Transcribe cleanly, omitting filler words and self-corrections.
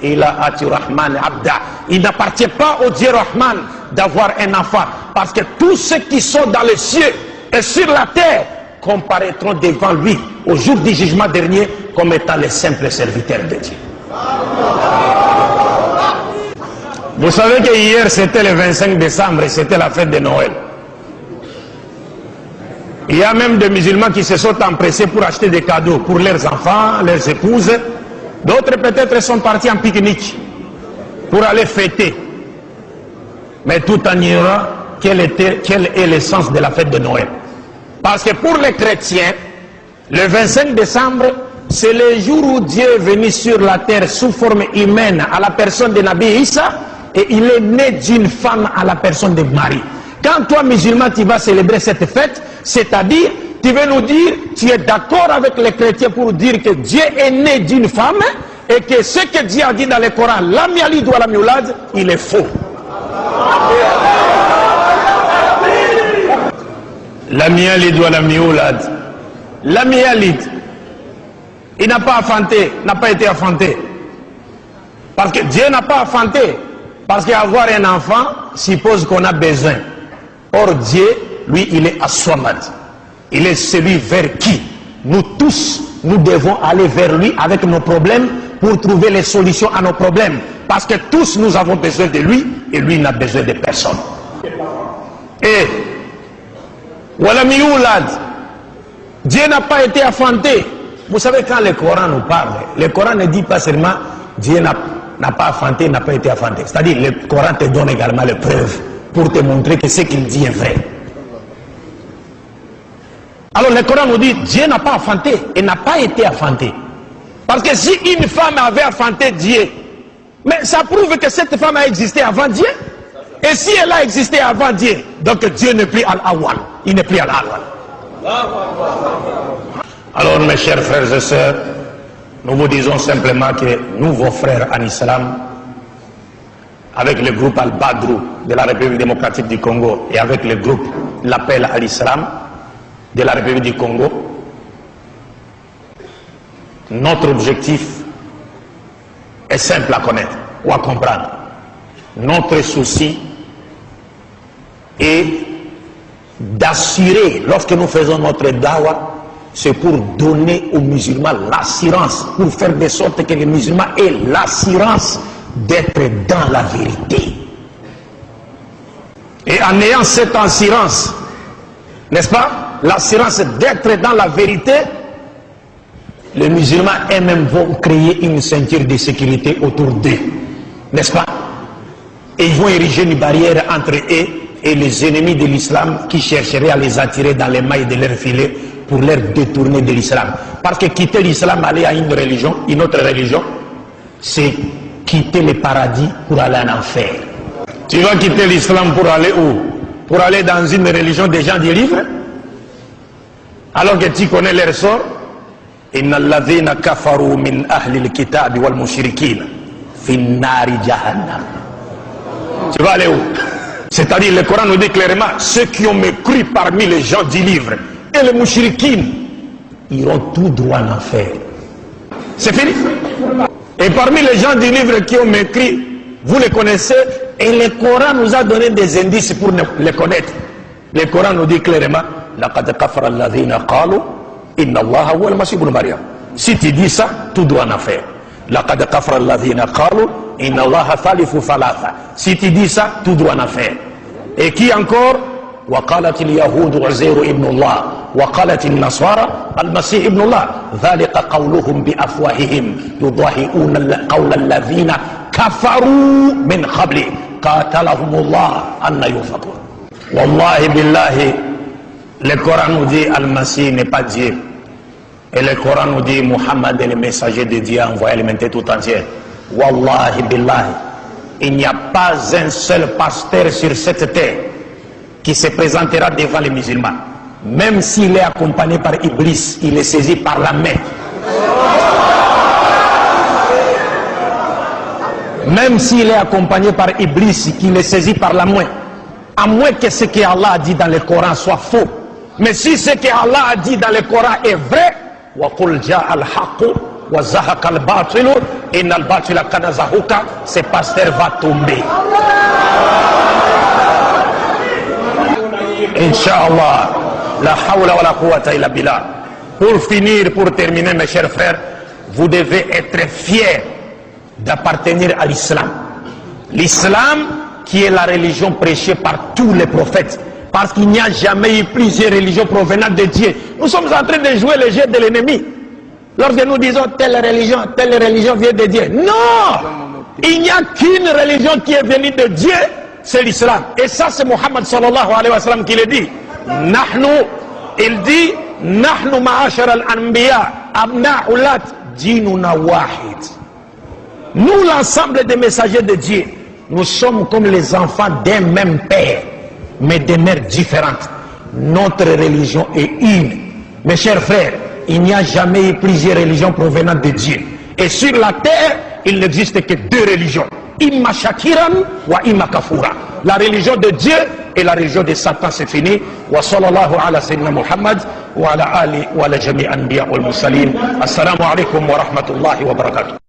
Il n'appartient pas au Dieu Rahman d'avoir un enfant, parce que tous ceux qui sont dans les cieux et sur la terre comparaîtront devant lui au jour du jugement dernier comme étant les simples serviteurs de Dieu. Vous savez que hier c'était le 25 décembre et c'était la fête de Noël. Il y a même des musulmans qui se sont empressés pour acheter des cadeaux pour leurs enfants, leurs épouses. D'autres peut-être sont partis en pique-nique pour aller fêter. Mais tout en ignorant quel est l'essence de la fête de Noël. Parce que pour les chrétiens, le 25 décembre, c'est le jour où Dieu est venu sur la terre sous forme humaine à la personne de Nabi Issa, et il est né d'une femme à la personne de Marie. Quand toi, musulman, tu vas célébrer cette fête, c'est-à-dire, tu veux nous dire, tu es d'accord avec les chrétiens pour dire que Dieu est né d'une femme, et que ce que Dieu a dit dans le Coran, lam yalid wa lam yulad, il est faux. Lam yalid wa lam yulad. Lam yalid, il n'a pas enfanté, n'a pas été enfanté. Parce que Dieu n'a pas enfanté. Parce qu'avoir un enfant suppose qu'on a besoin. Or Dieu, lui, il est as-Samad. Il est celui vers qui nous tous, nous devons aller vers lui avec nos problèmes pour trouver les solutions à nos problèmes. Parce que tous nous avons besoin de lui et lui n'a besoin de personne. Et walam yulad, Dieu n'a pas été enfanté. Vous savez, quand le Coran nous parle, le Coran ne dit pas seulement Dieu n'a pas enfanté, n'a pas été enfanté. C'est-à-dire, le Coran te donne également les preuves pour te montrer que ce qu'il dit est vrai. Alors le Coran nous dit Dieu n'a pas enfanté et n'a pas été enfanté. Parce que si une femme avait enfanté Dieu, mais ça prouve que cette femme a existé avant Dieu. Et si elle a existé avant Dieu, donc Dieu n'est plus Al-Awwal. Il n'est plus Al-Awwal. Alors mes chers frères et sœurs, nous vous disons simplement que nous, vos frères en islam, avec le groupe Al-Badrou de la République démocratique du Congo et avec le groupe L'Appel à l'Islam de la République du Congo, notre objectif est simple à connaître ou à comprendre. Notre souci est d'assurer, lorsque nous faisons notre dawa, c'est pour donner aux musulmans l'assurance, pour faire de sorte que les musulmans aient l'assurance d'être dans la vérité. Et en ayant cette assurance, n'est-ce pas, l'assurance d'être dans la vérité, les musulmans eux-mêmes vont créer une ceinture de sécurité autour d'eux, n'est-ce pas? Et ils vont ériger une barrière entre eux et les ennemis de l'islam qui chercheraient à les attirer dans les mailles de leur filet pour leur détourner de l'islam. Parce que quitter l'islam, aller à une autre religion, c'est quitter le paradis pour aller en enfer. Tu vas quitter l'islam pour aller où? Pour aller dans une religion des gens du livre? Alors que tu connais leur sort? Inna alladhina kafaru min ahli al-kitab wal mushrikin fi nari jahannam. Tu vas aller où? C'est-à-dire, le Coran nous dit clairement, ceux qui ont mécru parmi les gens du livre et les mouchriquins iront tout droit en enfer. C'est fini. Et parmi les gens du livre qui ont mécrit, vous les connaissez, et le Coran nous a donné des indices pour les connaître. Le Coran nous dit clairement, laqad kafara alladhina qalu inna Allaha huwa al-Masih ibn Maryam. Si tu dis ça, tout droit en enfer. laqad kafara alladhina qalu inna Allaha thalithu thalatha. Si tu dis ça, tout droit en enfer. Et qui encore? وقالت اليهود عزير ابن الله وقالت النصارى المسيح ابن الله ذلك قولهم بأفواههم يضاهئون قول الذين كفروا من قبل قاتلهم الله أن يؤفكون. والله بالله, le Coran nous dit Al-Masih n'est pas Dieu, et le Coran nous dit Muhammad est le messager de Dieu envoyé à l'humanité tout entière. Wallahi billahi, il n'y a pas un seul pasteur sur cette terre qui se présentera devant les musulmans. Même s'il est accompagné par Iblis, il est saisi par la main. Même s'il est accompagné par Iblis, qu'il est saisi par la main. À moins que ce que Allah a dit dans le Coran soit faux. Mais si ce que Allah a dit dans le Coran est vrai, وَقُلْ جَاءَ الْحَقُّ وَزَهَقَ الْبَاطِلُ Inna al-batila kana zahuka, ce pasteur va tomber. Inch'Allah. La hawla wa la quwwata illa billah. Pour finir, pour terminer, mes chers frères, vous devez être fiers d'appartenir à l'islam. L'islam qui est la religion prêchée par tous les prophètes. Parce qu'il n'y a jamais eu plusieurs religions provenant de Dieu. Nous sommes en train de jouer le jeu de l'ennemi. Lorsque nous disons telle religion vient de Dieu. Non! Il n'y a qu'une religion qui est venue de Dieu, c'est l'islam. Et ça, c'est Mohammed sallallahu alayhi wa sallam qui le dit. Il dit, Nahnu ma'ashar al-anbiya, abna'ulat, dinuna wahid. Nous, l'ensemble des messagers de Dieu, nous sommes comme les enfants d'un même père, mais de mères différentes. Notre religion est une. Mes chers frères, il n'y a jamais eu plusieurs religions provenant de Dieu. Et sur la terre, il n'existe que deux religions. Imma shakiran wa imma kafura. La religion de Dieu et la religion de Satan, c'est fini. Wa sallallahu ala sayyidina Muhammad wa ala ali wa ala jami' anbiya wal mursalin. Assalamu alaikum wa rahmatullahi wa barakatuh.